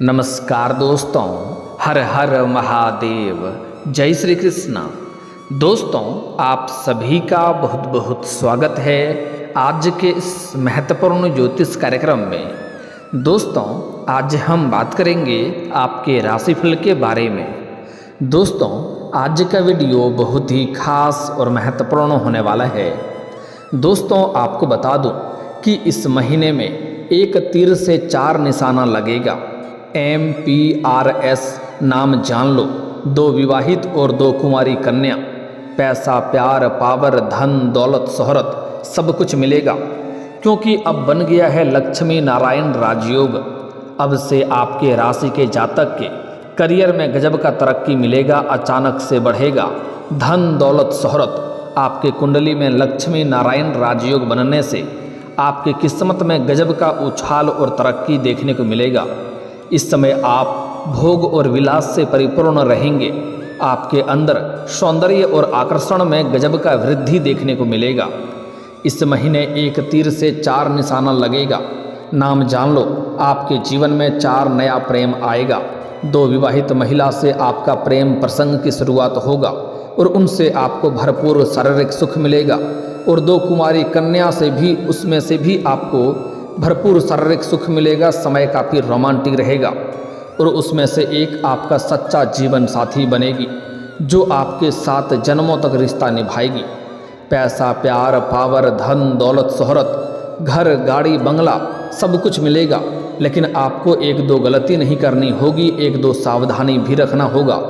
नमस्कार दोस्तों, हर हर महादेव, जय श्री कृष्ण। दोस्तों, आप सभी का बहुत बहुत स्वागत है आज के इस महत्वपूर्ण ज्योतिष कार्यक्रम में। दोस्तों, आज हम बात करेंगे आपके राशिफल के बारे में। दोस्तों, आज का वीडियो बहुत ही खास और महत्वपूर्ण होने वाला है। दोस्तों, आपको बता दूं कि इस महीने में एक तीर से 4 निशाना लगेगा। MPRS नाम जान लो। 2 विवाहित और 2 कुंवारी कन्या। पैसा, प्यार, पावर, धन, दौलत, शोहरत सब कुछ मिलेगा, क्योंकि अब बन गया है लक्ष्मी नारायण राजयोग। अब से आपके राशि के जातक के करियर में गजब का तरक्की मिलेगा, अचानक से बढ़ेगा धन, दौलत, शोहरत। आपके कुंडली में लक्ष्मी नारायण राजयोग बनने से आपकी किस्मत में गजब का उछाल और तरक्की देखने को मिलेगा। इस समय आप भोग और विलास से परिपूर्ण रहेंगे। आपके अंदर सौंदर्य और आकर्षण में गजब का वृद्धि देखने को मिलेगा। इस महीने एक तीर से 4 निशाना लगेगा। नाम जान लो, आपके जीवन में 4 नया प्रेम आएगा। 2 विवाहित महिला से आपका प्रेम प्रसंग की शुरुआत होगा और उनसे आपको भरपूर शारीरिक सुख मिलेगा। और 2 कुमारी कन्या से भी, उसमें से भी आपको भरपूर शारीरिक सुख मिलेगा। समय काफ़ी रोमांटिक रहेगा और उसमें से एक आपका सच्चा जीवन साथी बनेगी जो आपके साथ जन्मों तक रिश्ता निभाएगी। पैसा, प्यार, पावर, धन, दौलत, शोहरत, घर, गाड़ी, बंगला सब कुछ मिलेगा, लेकिन आपको 1-2 गलती नहीं करनी होगी, 1-2 सावधानी भी रखना होगा,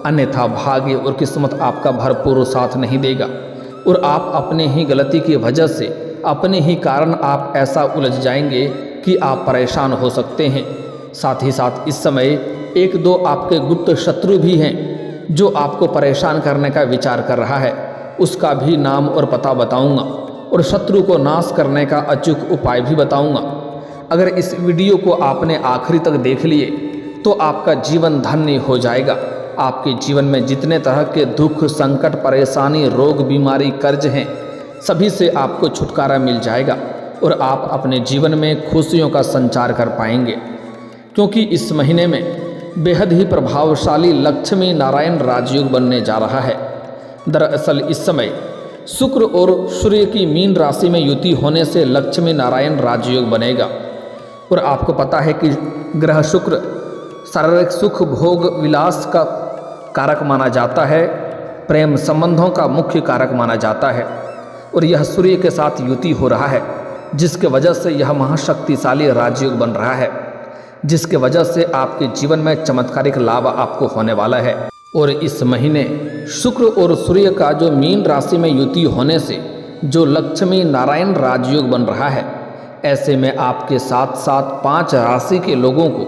अन्यथा भाग्य और किस्मत आपका भरपूर साथ नहीं देगा और आप अपने ही गलती की वजह से, अपने ही कारण आप ऐसा उलझ जाएंगे कि आप परेशान हो सकते हैं। साथ ही साथ इस समय 1-2 आपके गुप्त शत्रु भी हैं जो आपको परेशान करने का विचार कर रहा है। उसका भी नाम और पता बताऊंगा और शत्रु को नाश करने का अचूक उपाय भी बताऊंगा। अगर इस वीडियो को आपने आखिरी तक देख लिए तो आपका जीवन धन्य हो जाएगा। आपके जीवन में जितने तरह के दुख, संकट, परेशानी, रोग, बीमारी, कर्ज हैं, सभी से आपको छुटकारा मिल जाएगा और आप अपने जीवन में खुशियों का संचार कर पाएंगे, क्योंकि इस महीने में बेहद ही प्रभावशाली लक्ष्मी नारायण राजयोग बनने जा रहा है। दरअसल इस समय शुक्र और सूर्य की मीन राशि में युति होने से लक्ष्मी नारायण राजयोग बनेगा। और आपको पता है कि ग्रह शुक्र शारीरिक सुख, भोग, विलास का कारक माना जाता है, प्रेम संबंधों का मुख्य कारक माना जाता है और यह सूर्य के साथ युति हो रहा है, जिसके वजह से यह महाशक्तिशाली राजयोग बन रहा है, जिसके वजह से आपके जीवन में चमत्कारिक लाभ आपको होने वाला है। और इस महीने शुक्र और सूर्य का जो मीन राशि में युति होने से जो लक्ष्मी नारायण राजयोग बन रहा है, ऐसे में आपके साथ साथ 5 राशि के लोगों को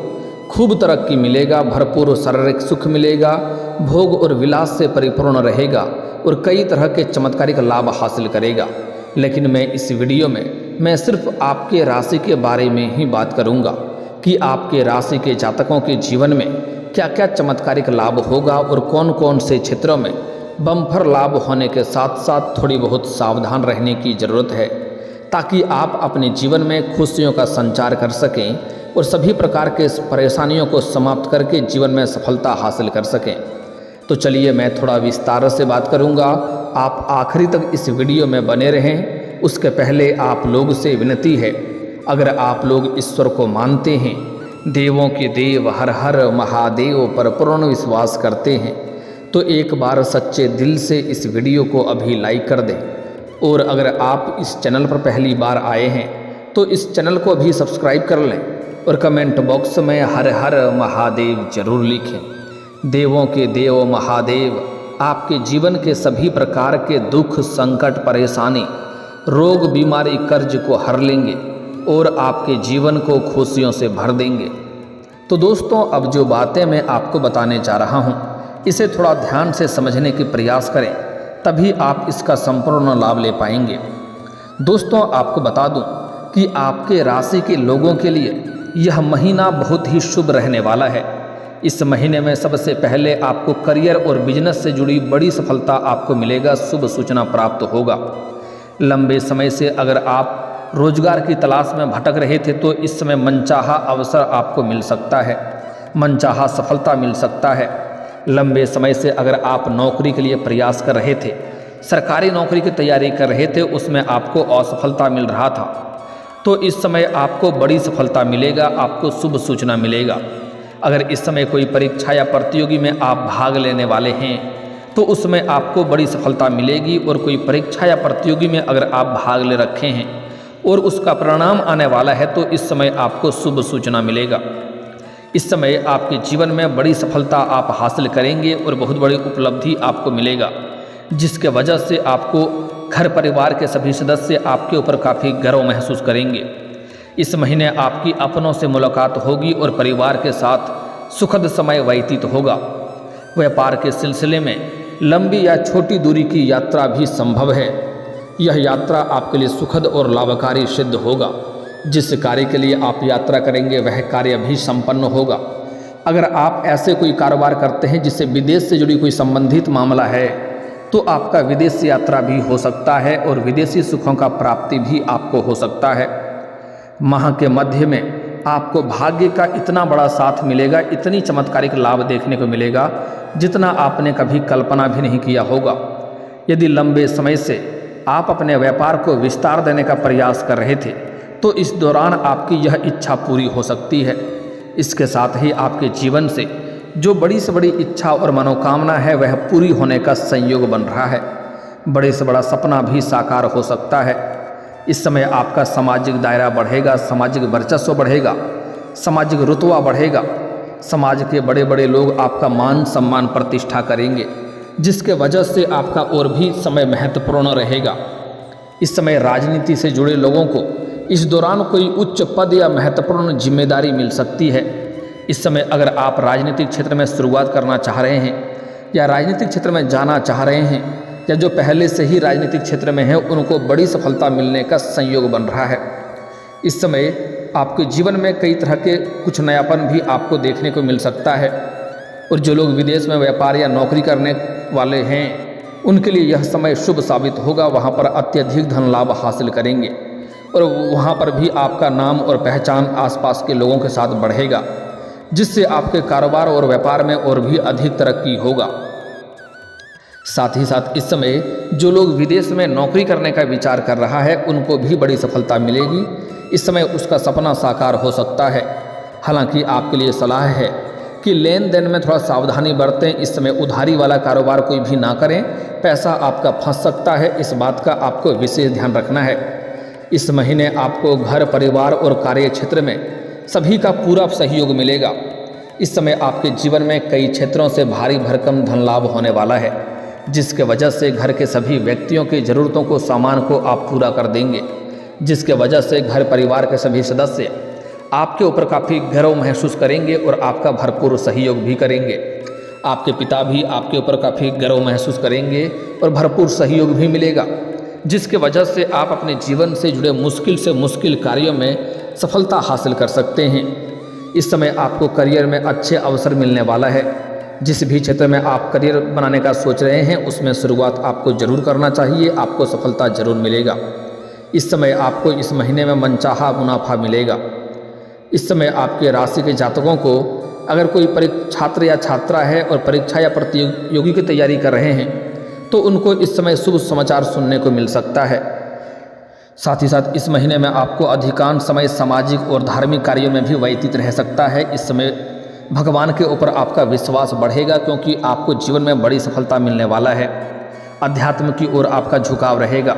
खूब तरक्की मिलेगा, भरपूर शारीरिक सुख मिलेगा, भोग और विलास से परिपूर्ण रहेगा और कई तरह के चमत्कारिक लाभ हासिल करेगा। लेकिन मैं इस वीडियो में मैं सिर्फ आपके राशि के बारे में ही बात करूंगा कि आपके राशि के जातकों के जीवन में क्या क्या चमत्कारिक लाभ होगा और कौन कौन से क्षेत्रों में बम्पर लाभ होने के साथ साथ थोड़ी बहुत सावधान रहने की ज़रूरत है, ताकि आप अपने जीवन में खुशियों का संचार कर सकें और सभी प्रकार के परेशानियों को समाप्त करके जीवन में सफलता हासिल कर सकें। तो चलिए मैं थोड़ा विस्तार से बात करूंगा, आप आखिरी तक इस वीडियो में बने रहें। उसके पहले आप लोग से विनती है, अगर आप लोग ईश्वर को मानते हैं, देवों के देव हर हर महादेव पर पूर्ण विश्वास करते हैं, तो एक बार सच्चे दिल से इस वीडियो को अभी लाइक कर दें। और अगर आप इस चैनल पर पहली बार आए हैं तो इस चैनल को भी सब्सक्राइब कर लें और कमेंट बॉक्स में हर हर महादेव जरूर लिखें। देवों के देव महादेव आपके जीवन के सभी प्रकार के दुख, संकट, परेशानी, रोग, बीमारी, कर्ज को हर लेंगे और आपके जीवन को खुशियों से भर देंगे। तो दोस्तों, अब जो बातें मैं आपको बताने जा रहा हूँ, इसे थोड़ा ध्यान से समझने की प्रयास करें, तभी आप इसका संपूर्ण लाभ ले पाएंगे। दोस्तों, आपको बता दूं कि आपके राशि के लोगों के लिए यह महीना बहुत ही शुभ रहने वाला है। इस महीने में सबसे पहले आपको करियर और बिजनेस से जुड़ी बड़ी सफलता आपको मिलेगा, शुभ सूचना प्राप्त होगा। लंबे समय से अगर आप रोजगार की तलाश में भटक रहे थे तो इस समय मनचाहा अवसर आपको मिल सकता है, मनचाहा सफलता मिल सकता है। लंबे समय से अगर आप नौकरी के लिए प्रयास कर रहे थे, सरकारी नौकरी की तैयारी कर रहे थे, उसमें आपको असफलता मिल रहा था, तो इस समय आपको बड़ी सफलता मिलेगा, आपको शुभ सूचना मिलेगा। अगर इस समय कोई परीक्षा या प्रतियोगी में आप भाग लेने वाले हैं तो उसमें आपको बड़ी सफलता मिलेगी। और कोई परीक्षा या प्रतियोगी में अगर आप भाग ले रखे हैं और उसका परिणाम आने वाला है तो इस समय आपको शुभ सूचना मिलेगा। इस समय आपके जीवन में बड़ी सफलता आप हासिल करेंगे और बहुत बड़ी उपलब्धि आपको मिलेगा, जिसके वजह से आपको घर परिवार के सभी सदस्य आपके ऊपर काफ़ी गर्व महसूस करेंगे। इस महीने आपकी अपनों से मुलाकात होगी और परिवार के साथ सुखद समय व्यतीत होगा। व्यापार के सिलसिले में लंबी या छोटी दूरी की यात्रा भी संभव है। यह यात्रा आपके लिए सुखद और लाभकारी सिद्ध होगा। जिस कार्य के लिए आप यात्रा करेंगे वह कार्य भी संपन्न होगा। अगर आप ऐसे कोई कारोबार करते हैं जिससे विदेश से जुड़ी कोई संबंधित मामला है तो आपका विदेश यात्रा भी हो सकता है और विदेशी सुखों का प्राप्ति भी आपको हो सकता है। माह के मध्य में आपको भाग्य का इतना बड़ा साथ मिलेगा, इतनी चमत्कारिक लाभ देखने को मिलेगा जितना आपने कभी कल्पना भी नहीं किया होगा। यदि लंबे समय से आप अपने व्यापार को विस्तार देने का प्रयास कर रहे थे तो इस दौरान आपकी यह इच्छा पूरी हो सकती है। इसके साथ ही आपके जीवन से जो बड़ी से बड़ी इच्छा और मनोकामना है वह पूरी होने का संयोग बन रहा है। बड़े से बड़ा सपना भी साकार हो सकता है। इस समय आपका सामाजिक दायरा बढ़ेगा, सामाजिक वर्चस्व बढ़ेगा, सामाजिक रुतबा बढ़ेगा। समाज के बड़े बड़े लोग आपका मान सम्मान प्रतिष्ठा करेंगे, जिसके वजह से आपका और भी समय महत्वपूर्ण रहेगा। इस समय राजनीति से जुड़े लोगों को इस दौरान कोई उच्च पद या महत्वपूर्ण जिम्मेदारी मिल सकती है। इस समय अगर आप राजनीतिक क्षेत्र में शुरुआत करना चाह रहे हैं या राजनीतिक क्षेत्र में जाना चाह रहे हैं या जो पहले से ही राजनीतिक क्षेत्र में हैं उनको बड़ी सफलता मिलने का संयोग बन रहा है। इस समय आपके जीवन में कई तरह के कुछ नयापन भी आपको देखने को मिल सकता है। और जो लोग विदेश में व्यापार या नौकरी करने वाले हैं उनके लिए यह समय शुभ साबित होगा। वहाँ पर अत्यधिक धन लाभ हासिल करेंगे और वहाँ पर भी आपका नाम और पहचान आसपास के लोगों के साथ बढ़ेगा, जिससे आपके कारोबार और व्यापार में और भी अधिक तरक्की होगा। साथ ही साथ इस समय जो लोग विदेश में नौकरी करने का विचार कर रहा है उनको भी बड़ी सफलता मिलेगी। इस समय उसका सपना साकार हो सकता है। हालांकि आपके लिए सलाह है कि लेन देन में थोड़ा सावधानी बरतें। इस समय उधारी वाला कारोबार कोई भी ना करें, पैसा आपका फंस सकता है, इस बात का आपको विशेष ध्यान रखना है। इस महीने आपको घर परिवार और कार्य क्षेत्र में सभी का पूरा सहयोग मिलेगा। इस समय आपके जीवन में कई क्षेत्रों से भारी भरकम धन लाभ होने वाला है, जिसके वजह से घर के सभी व्यक्तियों की ज़रूरतों को सामान को आप पूरा कर देंगे, जिसके वजह से घर परिवार के सभी सदस्य आपके ऊपर काफ़ी गर्व महसूस करेंगे और आपका भरपूर सहयोग भी करेंगे। आपके पिता भी आपके ऊपर काफ़ी गर्व महसूस करेंगे और भरपूर सहयोग भी मिलेगा, जिसके वजह से आप अपने जीवन से जुड़े मुश्किल से मुश्किल कार्यों में सफलता हासिल कर सकते हैं। इस समय आपको करियर में अच्छे अवसर मिलने वाला है। जिस भी क्षेत्र में आप करियर बनाने का सोच रहे हैं उसमें शुरुआत आपको ज़रूर करना चाहिए, आपको सफलता ज़रूर मिलेगा। इस समय आपको इस महीने में मनचाहा मुनाफा मिलेगा। इस समय आपके राशि के जातकों को अगर कोई छात्र या छात्रा है और परीक्षा या प्रतियोगी की तैयारी कर रहे हैं तो उनको इस समय शुभ समाचार सुनने को मिल सकता है। साथ ही साथ इस महीने में आपको अधिकांश समय सामाजिक और धार्मिक कार्यों में भी व्यतीत रह सकता है। इस समय भगवान के ऊपर आपका विश्वास बढ़ेगा क्योंकि आपको जीवन में बड़ी सफलता मिलने वाला है। अध्यात्म की ओर आपका झुकाव रहेगा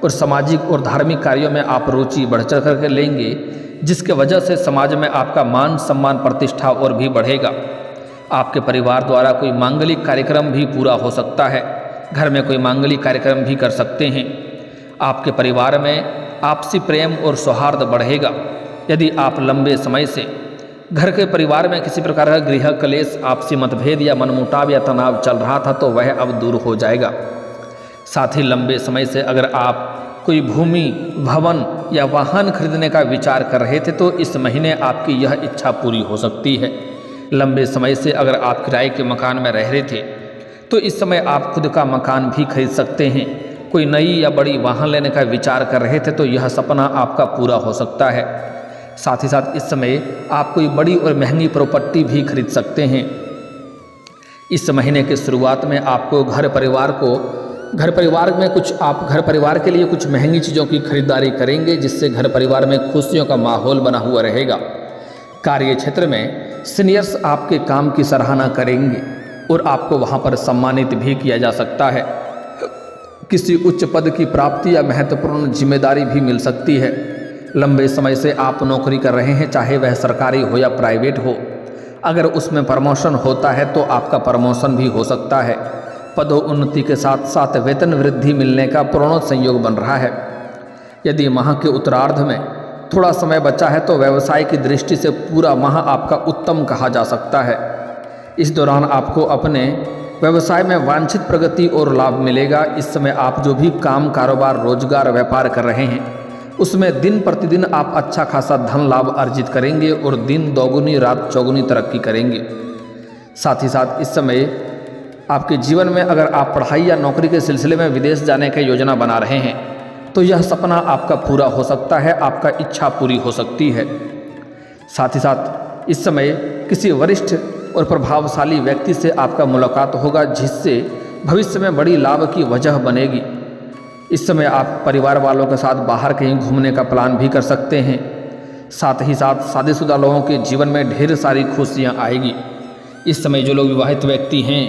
और सामाजिक और धार्मिक कार्यों में आप रुचि बढ़ चढ़ करके लेंगे, जिसके वजह से समाज में आपका मान सम्मान प्रतिष्ठा और भी बढ़ेगा। आपके परिवार द्वारा कोई मांगलिक कार्यक्रम भी पूरा हो सकता है। घर में कोई मांगलिक कार्यक्रम भी कर सकते हैं। आपके परिवार में आपसी प्रेम और सौहार्द बढ़ेगा। यदि आप लंबे समय से घर के परिवार में किसी प्रकार का गृह कलेश, आपसी मतभेद या मनमुटाव या तनाव चल रहा था तो वह अब दूर हो जाएगा। साथ ही लंबे समय से अगर आप कोई भूमि, भवन या वाहन खरीदने का विचार कर रहे थे तो इस महीने आपकी यह इच्छा पूरी हो सकती है। लंबे समय से अगर आप किराए के मकान में रह रहे थे तो इस समय आप खुद का मकान भी खरीद सकते हैं। कोई नई या बड़ी वाहन लेने का विचार कर रहे थे तो यह सपना आपका पूरा हो सकता है। साथ ही साथ इस समय आप कोई बड़ी और महंगी प्रॉपर्टी भी खरीद सकते हैं। इस महीने की शुरुआत में आपको घर परिवार के लिए कुछ महंगी चीज़ों की खरीदारी करेंगे, जिससे घर परिवार में खुशियों का माहौल बना हुआ रहेगा। कार्य क्षेत्र में सीनियर्स आपके काम की सराहना करेंगे और आपको वहां पर सम्मानित भी किया जा सकता है। किसी उच्च पद की प्राप्ति या महत्वपूर्ण जिम्मेदारी भी मिल सकती है। लंबे समय से आप नौकरी कर रहे हैं, चाहे वह सरकारी हो या प्राइवेट हो, अगर उसमें प्रमोशन होता है तो आपका प्रमोशन भी हो सकता है। पदोन्नति के साथ साथ वेतन वृद्धि मिलने का पूर्ण संयोग बन रहा है। यदि माह के उत्तरार्ध में थोड़ा समय बचा है तो व्यवसाय की दृष्टि से पूरा माह आपका उत्तम कहा जा सकता है। इस दौरान आपको अपने व्यवसाय में वांछित प्रगति और लाभ मिलेगा। इस समय आप जो भी काम, कारोबार, रोजगार, व्यापार कर रहे हैं उसमें दिन प्रतिदिन आप अच्छा खासा धन लाभ अर्जित करेंगे और दिन दोगुनी रात चौगुनी तरक्की करेंगे। साथ ही साथ इस समय आपके जीवन में अगर आप पढ़ाई या नौकरी के सिलसिले में विदेश जाने की योजना बना रहे हैं तो यह सपना आपका पूरा हो सकता है, आपका इच्छा पूरी हो सकती है। साथ ही साथ इस समय किसी वरिष्ठ और प्रभावशाली व्यक्ति से आपका मुलाकात होगा, जिससे भविष्य में बड़ी लाभ की वजह बनेगी। इस समय आप परिवार वालों के साथ बाहर कहीं घूमने का प्लान भी कर सकते हैं। साथ ही साथ शादीशुदा लोगों के जीवन में ढेर सारी खुशियां आएगी। इस समय जो लोग विवाहित व्यक्ति हैं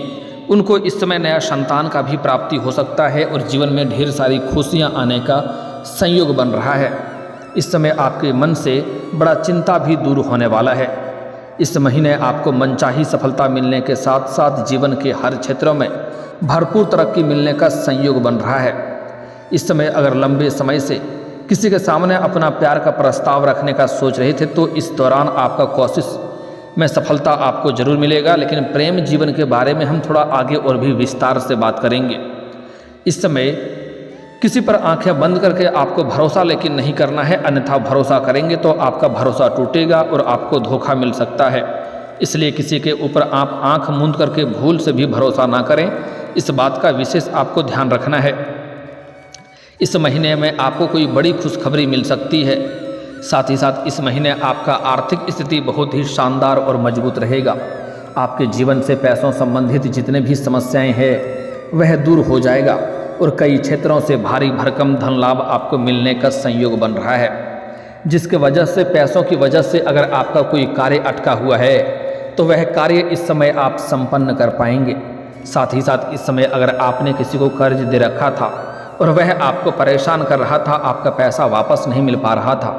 उनको इस समय नया संतान का भी प्राप्ति हो सकता है और जीवन में ढेर सारी खुशियां आने का संयोग बन रहा है। इस समय आपके मन से बड़ा चिंता भी दूर होने वाला है। इस महीने आपको मनचाही सफलता मिलने के साथ साथ जीवन के हर क्षेत्रों में भरपूर तरक्की मिलने का संयोग बन रहा है। इस समय अगर लंबे समय से किसी के सामने अपना प्यार का प्रस्ताव रखने का सोच रहे थे तो इस दौरान आपका कोशिश में सफलता आपको जरूर मिलेगा, लेकिन प्रेम जीवन के बारे में हम थोड़ा आगे और भी विस्तार से बात करेंगे। इस समय किसी पर आंखें बंद करके आपको भरोसा लेकिन नहीं करना है, अन्यथा भरोसा करेंगे तो आपका भरोसा टूटेगा और आपको धोखा मिल सकता है। इसलिए किसी के ऊपर आप आंख मूंद करके भूल से भी भरोसा ना करें, इस बात का विशेष आपको ध्यान रखना है। इस महीने में आपको कोई बड़ी खुशखबरी मिल सकती है। साथ ही साथ इस महीने आपका आर्थिक स्थिति बहुत ही शानदार और मजबूत रहेगा। आपके जीवन से पैसों संबंधित जितने भी समस्याएं हैं वह दूर हो जाएगा और कई क्षेत्रों से भारी भरकम धन लाभ आपको मिलने का संयोग बन रहा है, जिसके वजह से पैसों की वजह से अगर आपका कोई कार्य अटका हुआ है तो वह कार्य इस समय आप संपन्न कर पाएंगे। साथ ही साथ इस समय अगर आपने किसी को कर्ज दे रखा था और वह आपको परेशान कर रहा था, आपका पैसा वापस नहीं मिल पा रहा था,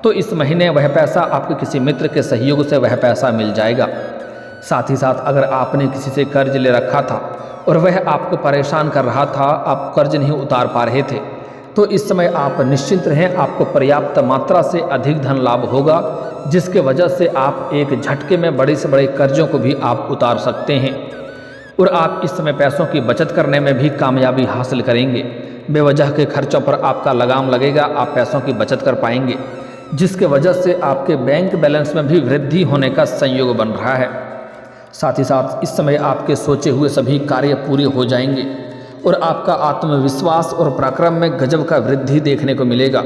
तो इस महीने वह पैसा आपके किसी मित्र के सहयोग से वह पैसा मिल जाएगा। साथ ही साथ अगर आपने किसी से कर्ज ले रखा था और वह आपको परेशान कर रहा था, आप कर्ज नहीं उतार पा रहे थे, तो इस समय आप निश्चिंत रहें, आपको पर्याप्त मात्रा से अधिक धन लाभ होगा, जिसके वजह से आप एक झटके में बड़े से बड़े कर्जों को भी आप उतार सकते हैं और आप इस समय पैसों की बचत करने में भी कामयाबी हासिल करेंगे। बेवजह के खर्चों पर आपका लगाम लगेगा, आप पैसों की बचत कर पाएंगे, जिसके वजह से आपके बैंक बैलेंस में भी वृद्धि होने का संयोग बन रहा है। साथ ही साथ इस समय आपके सोचे हुए सभी कार्य पूरे हो जाएंगे और आपका आत्मविश्वास और पराक्रम में गजब का वृद्धि देखने को मिलेगा।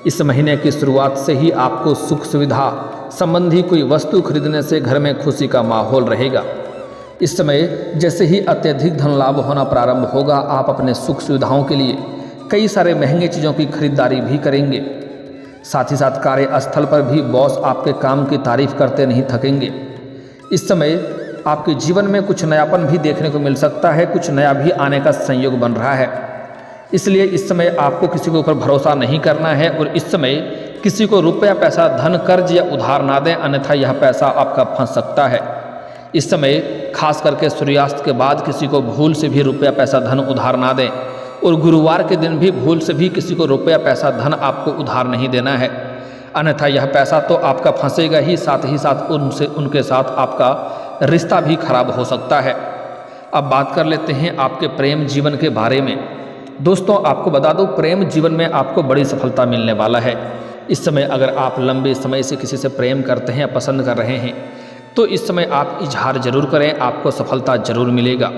इस महीने की शुरुआत से ही आपको सुख सुविधा संबंधी कोई वस्तु खरीदने से घर में खुशी का माहौल रहेगा। इस समय जैसे ही अत्यधिक धन लाभ होना प्रारंभ होगा, आप अपने सुख सुविधाओं के लिए कई सारे महंगे चीज़ों की खरीदारी भी करेंगे। साथ ही साथ कार्यस्थल पर भी बॉस आपके काम की तारीफ करते नहीं थकेंगे। इस समय आपके जीवन में कुछ नयापन भी देखने को मिल सकता है, कुछ नया भी आने का संयोग बन रहा है। इसलिए इस समय आपको किसी के ऊपर भरोसा नहीं करना है और इस समय किसी को रुपया, पैसा, धन, कर्ज या उधार ना दें, अन्यथा यह पैसा आपका फंस सकता है। इस समय खास करके सूर्यास्त के बाद किसी को भूल से भी रुपया, पैसा, धन उधार ना दें और गुरुवार के दिन भी भूल से भी किसी को रुपया, पैसा, धन आपको उधार नहीं देना है, अन्यथा यह पैसा तो आपका फंसेगा ही, साथ ही साथ उनके साथ आपका रिश्ता भी खराब हो सकता है। अब बात कर लेते हैं आपके प्रेम जीवन के बारे में। दोस्तों, आपको बता दूं, प्रेम जीवन में आपको बड़ी सफलता मिलने वाला है। इस समय अगर आप लंबे समय से किसी से प्रेम करते हैं या पसंद कर रहे हैं तो इस समय आप इजहार जरूर करें, आपको सफलता जरूर मिलेगा।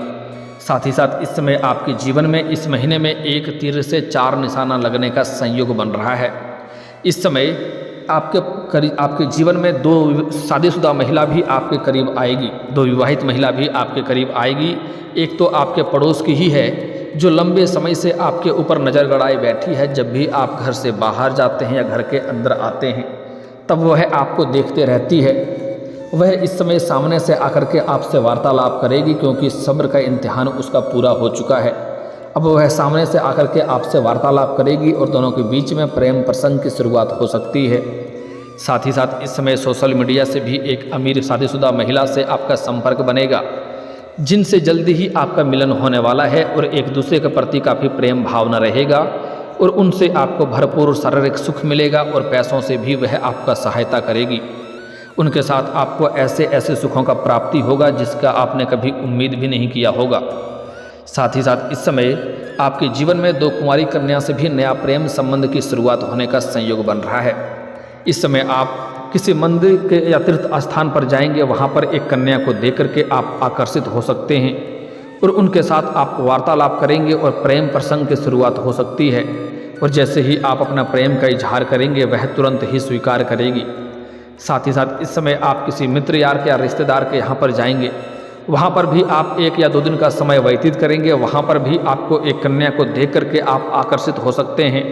साथ ही साथ इस समय आपके जीवन में इस महीने में 1 तीर से 4 निशाना लगने का संयोग बन रहा है। इस समय आपके जीवन में 2 शादीशुदा महिला भी आपके करीब आएगी, 2 विवाहित महिला भी आपके करीब आएगी। एक तो आपके पड़ोस की ही है जो लंबे समय से आपके ऊपर नज़र गड़ाए बैठी है। जब भी आप घर से बाहर जाते हैं या घर के अंदर आते हैं तब वह आपको देखते रहती है। वह इस समय सामने से आकर के आपसे वार्तालाप करेगी, क्योंकि सब्र का इम्तिहान उसका पूरा हो चुका है। अब वह सामने से आकर के आपसे वार्तालाप करेगी और दोनों के बीच में प्रेम प्रसंग की शुरुआत हो सकती है। साथ ही साथ इस समय सोशल मीडिया से भी एक अमीर शादीशुदा महिला से आपका संपर्क बनेगा, जिनसे जल्दी ही आपका मिलन होने वाला है और एक दूसरे के प्रति काफ़ी प्रेम भावना रहेगा और उनसे आपको भरपूर शारीरिक सुख मिलेगा और पैसों से भी वह आपका सहायता करेगी। उनके साथ आपको ऐसे ऐसे सुखों का प्राप्ति होगा जिसका आपने कभी उम्मीद भी नहीं किया होगा। साथ ही साथ इस समय आपके जीवन में 2 कुंवारी कन्या से भी नया प्रेम संबंध की शुरुआत होने का संयोग बन रहा है। इस समय आप किसी मंदिर के या तीर्थ स्थान पर जाएंगे, वहाँ पर एक कन्या को देख करके आप आकर्षित हो सकते हैं और उनके साथ आप वार्तालाप करेंगे और प्रेम प्रसंग की शुरुआत हो सकती है। और जैसे ही आप अपना प्रेम का इजहार करेंगे वह तुरंत ही स्वीकार करेगी। साथ ही साथ इस समय आप किसी मित्र यार के या रिश्तेदार के यहाँ पर जाएंगे, वहाँ पर भी आप 1 या 2 दिन का समय व्यतीत करेंगे। वहाँ पर भी आपको एक कन्या को देख करके आप आकर्षित हो सकते हैं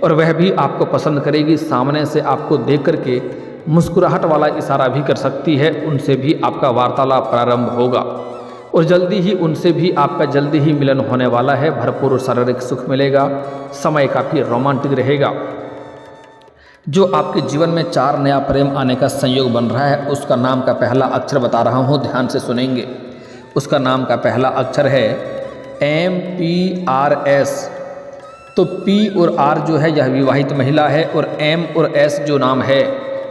और वह भी आपको पसंद करेगी। सामने से आपको देख करके मुस्कुराहट वाला इशारा भी कर सकती है। उनसे भी आपका वार्तालाप प्रारंभ होगा और जल्दी ही उनसे भी आपका जल्दी ही मिलन होने वाला है। भरपूर शारीरिक सुख मिलेगा, समय काफ़ी रोमांटिक रहेगा। जो आपके जीवन में 4 नया प्रेम आने का संयोग बन रहा है, उसका नाम का पहला अक्षर बता रहा हूँ, ध्यान से सुनेंगे। उसका नाम का पहला अक्षर है MPRS। तो P और R जो है यह विवाहित महिला है और M और S जो नाम है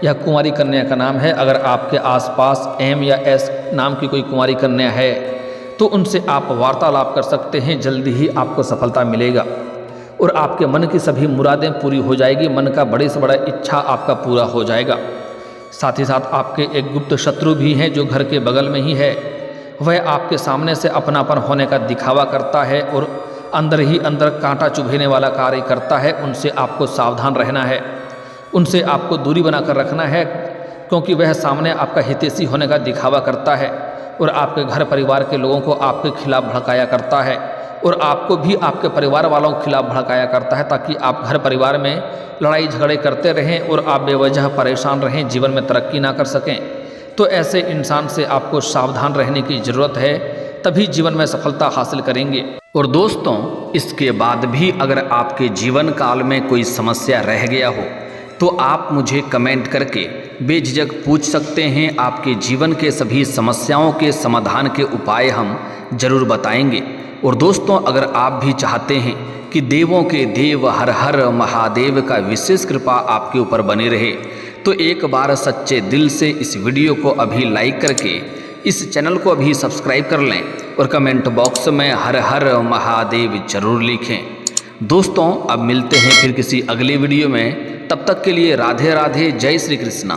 यह कुंवारी कन्या का नाम है। अगर आपके आसपास M या S नाम की कोई कुंवारी कन्या है तो उनसे आप वार्तालाप कर सकते हैं, जल्दी ही आपको सफलता मिलेगा और आपके मन की सभी मुरादें पूरी हो जाएगी। मन का बड़े से बड़ा इच्छा आपका पूरा हो जाएगा। साथ ही साथ आपके एक गुप्त शत्रु भी हैं जो घर के बगल में ही है। वह आपके सामने से अपनापन होने का दिखावा करता है और अंदर ही अंदर कांटा चुभेने वाला कार्य करता है। उनसे आपको सावधान रहना है, उनसे आपको दूरी बनाकर रखना है, क्योंकि वह सामने आपका हितैषी होने का दिखावा करता है और आपके घर परिवार के लोगों को आपके खिलाफ भड़काया करता है और आपको भी आपके परिवार वालों के खिलाफ भड़काया करता है, ताकि आप घर परिवार में लड़ाई झगड़े करते रहें और आप बेवजह परेशान रहें, जीवन में तरक्की ना कर सकें। तो ऐसे इंसान से आपको सावधान रहने की ज़रूरत है, तभी जीवन में सफलता हासिल करेंगे। और दोस्तों, इसके बाद भी अगर आपके जीवन काल में कोई समस्या रह गया हो तो आप मुझे कमेंट करके बेझिझक पूछ सकते हैं। आपके जीवन के सभी समस्याओं के समाधान के उपाय हम जरूर बताएंगे। और दोस्तों, अगर आप भी चाहते हैं कि देवों के देव हर हर महादेव का विशेष कृपा आपके ऊपर बनी रहे, तो एक बार सच्चे दिल से इस वीडियो को अभी लाइक करके इस चैनल को अभी सब्सक्राइब कर लें और कमेंट बॉक्स में हर हर महादेव जरूर लिखें। दोस्तों, अब मिलते हैं फिर किसी अगले वीडियो में। तब तक के लिए राधे राधे, जय श्री कृष्णा।